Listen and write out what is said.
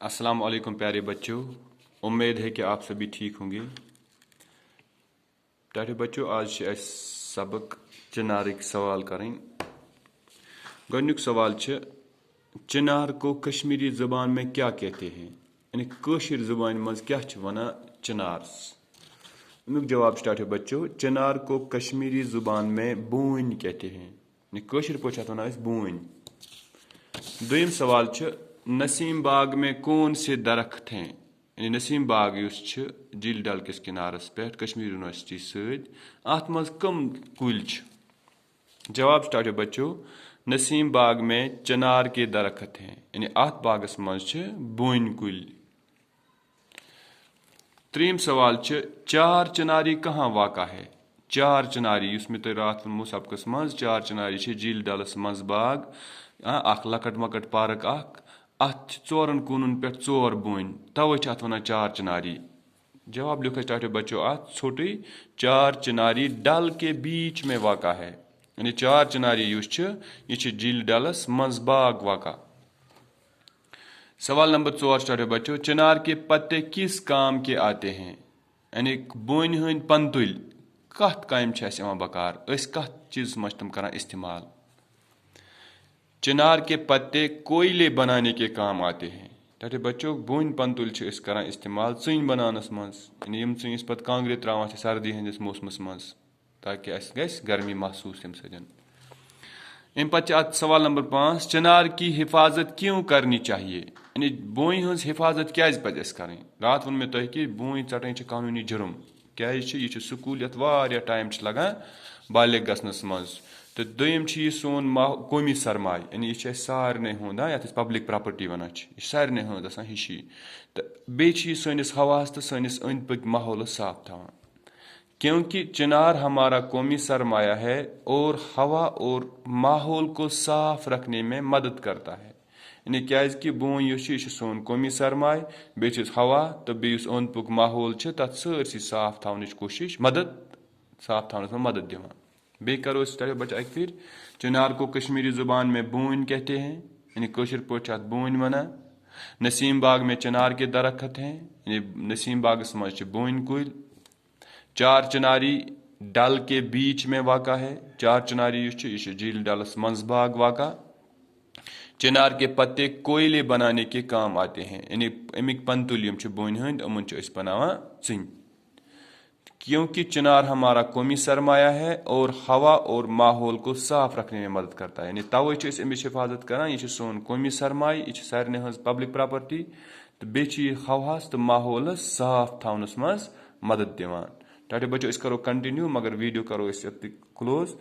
अस्सलाम वालेकुम प्यारे बच्चों, उम्मीद है कि आप सभी ठीक होंगे। प्यारे बच्चों, आज सबक चिनारिक सवाल करें। गोडनुक सवाल चिनार को कश्मीरी ज़बान में क्या कहते हैं, यानी कशिर ज़बान मज क्या वना चिनार्स। अमुक जवाब स्टार्ट है बच्चों, चिनार को कश्मीरी ज़ुबान में बून कहते हैं, यानी कशिर पोछा वना बून। दुयम सवाल नसीम बाग में कौन से दरख्त हैं, यानी नसीम बाग झील डल किस किनारस पे कश्मीर यूनिवर्सिटी सद अत मज कम कुल। जवाब स्टार्ट है बच्चों, नसीम बाग में चिनार के दरख्त हैं, यानी अत बागस मज बोन कुल। त्रीम सवाल चार चिनारी कहाँ वाक़ा है। चार चिनारी मे तुम रात वो सबकस मज चार चिनारी झील डलस मज बाग अख लकट मकट पार्क अत चोरन कूनन पे चोर बोन, तवे अत वन चार चिनारी। जवाब लिखो स्टार्ट बच्चों अत छोटी चार चिनारी डल के बीच में वाक़ा है, यानी चार चिनारी यह झील डलस मज बाग वाक़ा। सवाल नंबर 4 स्टार्ट बच्चों, चिनार के पत्ते किस काम के आते हैं, यानी बोन हंद पंतुल कत काम बकार कत चीज मज तम कर इस्तेमाल। चिनार के पत्ते कोयले बनाने के काम आते हैं। तथे बच्चों बोन पंतुल कर इस्तेमाल चुन बनानस मज, यानी चुनिस पे कांग्रे त्रावान सर्दी हंदिस मौसमस मज ताकि अस गस गर्मी महसूस तम सदन। अम पे सवाल नंबर 5, चिनार की हिफाजत क्यों करनी चाहिए, यानी बोन हज हिफाजत क्या पे कर। रात वो मे तुम कि बोन चटन कानूनी जुर्म क्या यह स्कूल ये टाइम लगान बालिग गसनस मज। तो दोम यह सोन कौमी सरमाय, यानी यह सारे हूंद ये पब्लिक प्रॉपर्टी वन सारे हूंद हिशी। तो बे सनिस हवास तो सनिस अंद पक माहौल साफ थवान, क्योंकि चिनार हमारा कौमी सरमाया है और हवा और माहौल को साफ रखने में मदद करता है। यानी क्या कि बोन यह सोन कौमी सरमाय बे हवा तो बेस अंद पुक माहौल तथ सरसी साफ थवन कोशिश मदद साफ थवन में मदद दिवान। बे करो बच्चा एक फिर, चिनार को कश्मीरी ज़ुबान में बून कहते हैं, यानी कशिर पे बून वना। नसीम बाग में चिनार के दरख्त हैं, यानी नसीम बागस मज बून कुल। चार चिनारी डल के बीच में वाक़ा है, चार चिनारी यह झील डलस मज बाग वाक़ा। चिनार के पत्ते कोयले बनाने के काम आते हैं, यानी अमिक पंतुल बोन हंद अमन बनावा चुन। क्योंकि चिनार हमारा कौमी सरमाया है और हवा और माहौल को साफ रखने में मदद करता है, यानी तवे अमिच हिफाजत कर। यह सोन कौमी सरमाय, यह सारे हज पब्लिक प्रॉपर्टी, तो बे हवास तो माहौल साफ थवनस मज मदद दिवान। टाटे बच्चों करो कंटिन्यू, मगर वीडियो करो क्लोज।